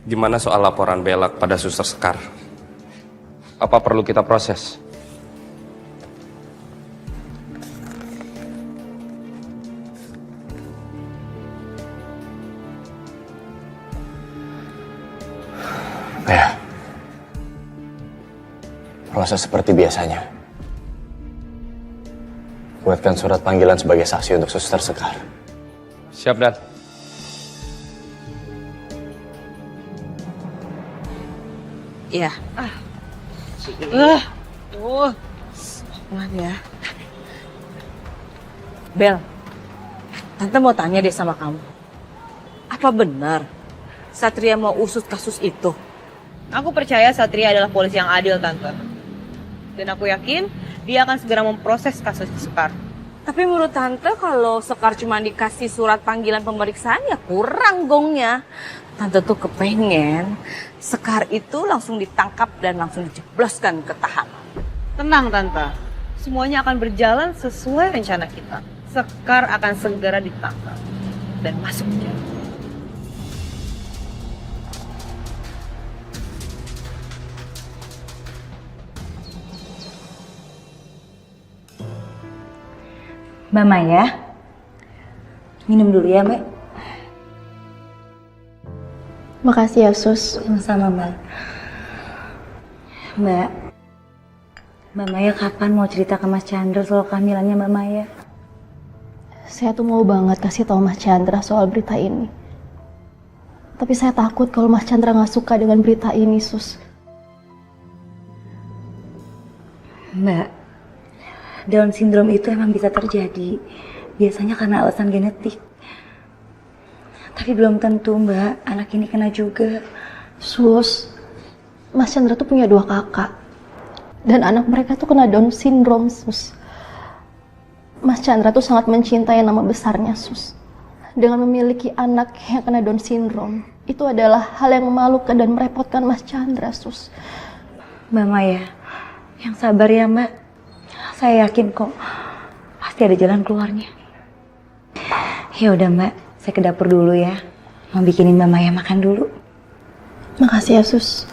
Gimana soal laporan Bella pada Suster Sekar? Apa perlu kita proses? Ya, proses seperti biasanya. Buatkan surat panggilan sebagai saksi untuk Suster Sekar. Siap, Dan. Iya. Pelan ya. Bel, Tante mau tanya deh sama kamu. Apa benar Satria mau usut kasus itu? Aku percaya Satria adalah polisi yang adil, Tante. Dan aku yakin dia akan segera memproses kasus Sekar. Tapi menurut Tante kalau Sekar cuma dikasih surat panggilan pemeriksaan ya kurang gongnya. Tante tuh kepengen Sekar itu langsung ditangkap dan langsung dijebloskan ke tahanan. Tenang, Tante. Semuanya akan berjalan sesuai rencana kita. Sekar akan segera ditangkap dan masuk penjara. Mbak Maya, minum dulu ya Mbak. Makasih ya Sus. Sama-sama Mbak. Mbak Maya kapan mau cerita ke Mas Chandra soal kehamilannya Mbak Maya? Saya tuh mau banget kasih tahu Mas Chandra soal berita ini. Tapi saya takut kalau Mas Chandra nggak suka dengan berita ini, Sus. Mbak, Down syndrome itu emang bisa terjadi. Biasanya karena alasan genetik. Tapi belum tentu Mbak, anak ini kena juga. Sus, Mas Chandra tuh punya 2 kakak. Dan anak mereka tuh kena Down syndrome, Sus. Mas Chandra tuh sangat mencintai nama besarnya, Sus. Dengan memiliki anak yang kena Down syndrome, itu adalah hal yang memalukan dan merepotkan Mas Chandra, Sus. Mbak Maya, yang sabar ya Mbak. Saya yakin kok pasti ada jalan keluarnya. Ya udah Mbak, saya ke dapur dulu ya. Mau bikinin Mbak Maya makan dulu. Makasih ya, Sus.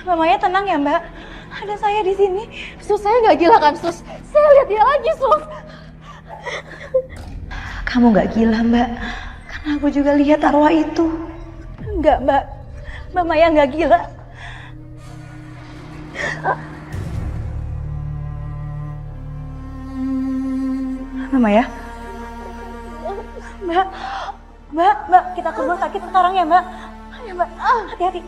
Mbak Maya tenang ya Mbak. Ada saya di sini. Sus, saya nggak gila kan, Sus? Saya lihat dia lagi, Sus. Kamu nggak gila Mbak, karena aku juga lihat arwah itu. Enggak Mbak, Mbak Maya nggak gila. Mbak Maya, Mbak, kita ke rumah sakit sekarang ya Mbak. Ayo Mbak, hati-hati.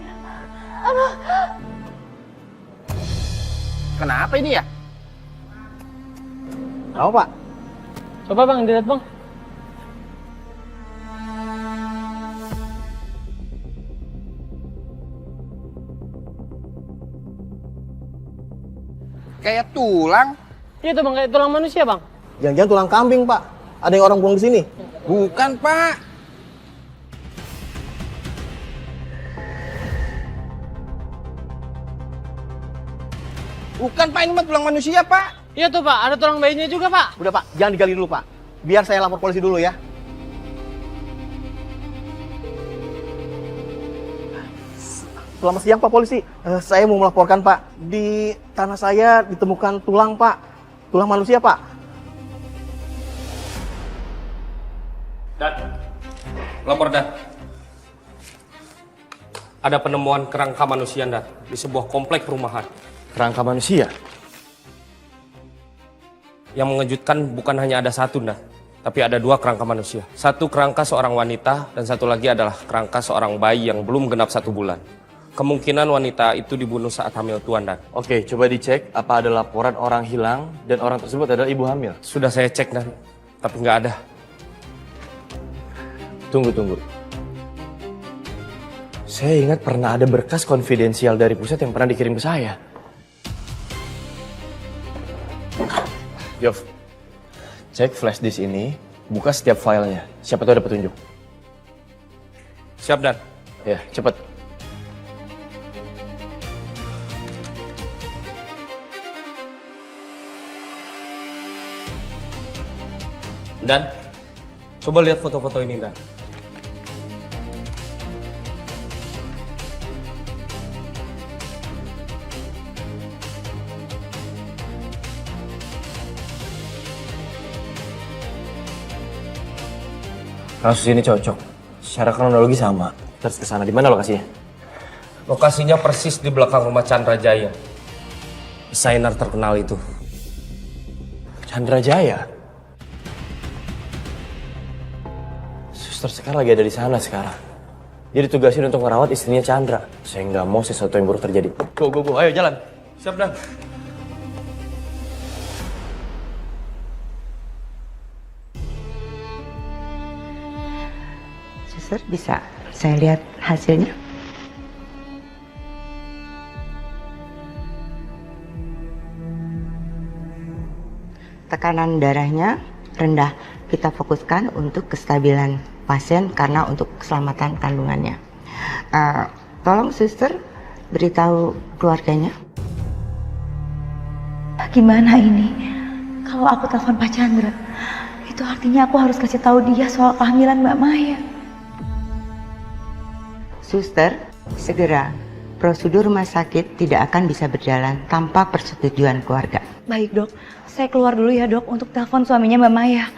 Kenapa ini ya? Tahu Pak? Coba Bang, dilihat Bang. Kayak tulang. Iya tuh Bang, kayak tulang manusia Bang. Jangan-jangan tulang kambing Pak. Ada yang orang buang di sini. Bukan, Pak. Bukan, Pak. Ini mah tulang manusia, Pak. Iya tuh Pak, ada tulang bayinya juga Pak. Udah Pak, jangan digali dulu Pak. Biar saya lapor polisi dulu ya. Selamat siang Pak Polisi. Saya mau melaporkan Pak. Di tanah saya ditemukan tulang Pak. Tulang manusia Pak. Dan, lapor Dan. Ada penemuan kerangka manusia Dan di sebuah komplek perumahan. Kerangka manusia? Yang mengejutkan bukan hanya ada satu Dan, tapi ada 2 kerangka manusia. Satu kerangka seorang wanita dan satu lagi adalah kerangka seorang bayi yang belum genap 1 bulan. Kemungkinan wanita itu dibunuh saat hamil tuan Dan. Oke, coba dicek apa ada laporan orang hilang dan orang tersebut adalah ibu hamil. Sudah saya cek Dan, tapi nggak ada. Tunggu. Saya ingat pernah ada berkas konfidensial dari pusat yang pernah dikirim ke saya. Yov, cek flash disk ini, buka setiap filenya. Siapa tahu ada petunjuk. Siap, Dan. Ya, cepet. Dan, coba lihat foto-foto ini, Dan. Kasus ini cocok. Secara kronologi sama. Terus kesana di mana lokasinya? Lokasinya persis di belakang rumah Chandra Jaya. Desainer terkenal itu. Chandra Jaya. Suster Sekar lagi ada di sana sekarang. Dia ditugasin untuk merawat istrinya Chandra. Saya nggak mau sesuatu yang buruk terjadi. Go, ayo jalan. Siap, Dan. Suster, bisa saya lihat hasilnya? Tekanan darahnya rendah. Kita fokuskan untuk kestabilan pasien karena untuk keselamatan kandungannya. Tolong suster beritahu keluarganya. Gimana ini? Kalau aku telepon Pak Chandra, itu artinya aku harus kasih tahu dia soal kehamilan Mbak Maya. Suster, segera. Prosedur rumah sakit tidak akan bisa berjalan tanpa persetujuan keluarga. Baik dok, saya keluar dulu ya dok untuk telepon suaminya Mbak Maya.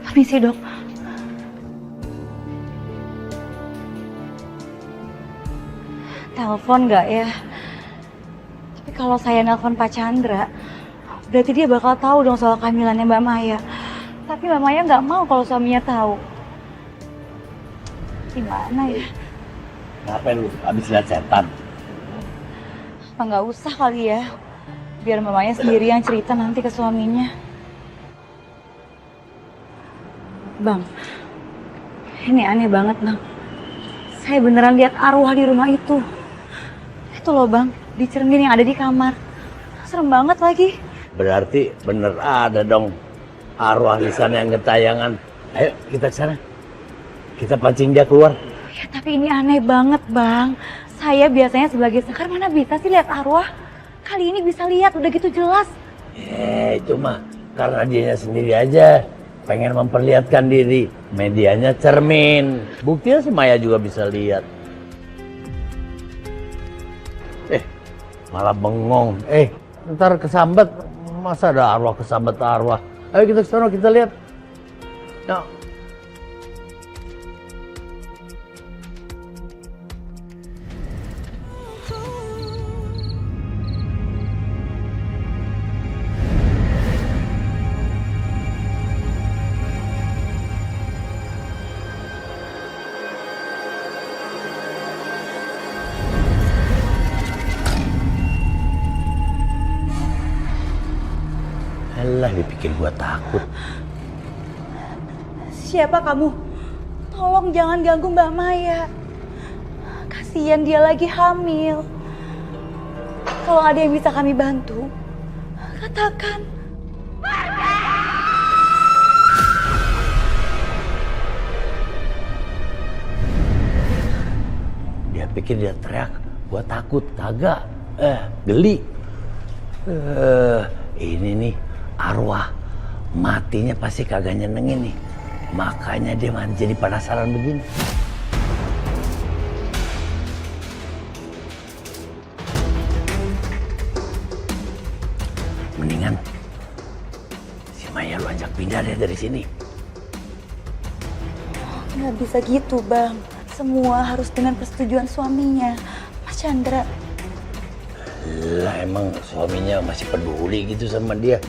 Permisi dok. Telepon nggak ya? Tapi kalau saya nelpon Pak Chandra, berarti dia bakal tahu dong soal kehamilannya Mbak Maya. Tapi Mbak Maya nggak mau kalau suaminya tahu. Gimana ya? Ngapain lu? Abis lihat setan? Apa nggak usah kali ya? Biar Mbak Maya sendiri yang cerita nanti ke suaminya. Bang, ini aneh banget bang. Saya beneran lihat arwah di rumah itu. Itu loh bang, di cermin yang ada di kamar. Serem banget lagi. Berarti bener ada dong arwah di sana yang gentayangan. Ayo kita ke sana. Kita pancing dia keluar. Ya tapi ini aneh banget bang. Saya biasanya sebagai sekar mana bisa sih lihat arwah. Kali ini bisa lihat, udah gitu jelas. Itu mah karena dianya sendiri aja pengen memperlihatkan diri. Medianya cermin. Buktinya si Maya juga bisa lihat. Malah bengong. Ntar kesambet. Masa ada arwah kesambet arwah? Ayo kita ke sana, kita lihat. Yuk. Alah, dipikir gua takut. Siapa kamu? Tolong jangan ganggu Mbak Maya. Kasihan dia lagi hamil. Kalau ada yang bisa kami bantu, katakan. Dia pikir dia teriak, gua takut, kagak. Geli. Ini nih arwah matinya pasti kagak nyenengin nih. Makanya dia jadi penasaran begini. Mendingan si Maya lu ajak pindah deh dari sini. Nggak bisa gitu bang. Semua harus dengan persetujuan suaminya, Mas Chandra. Lah emang suaminya masih peduli gitu sama dia.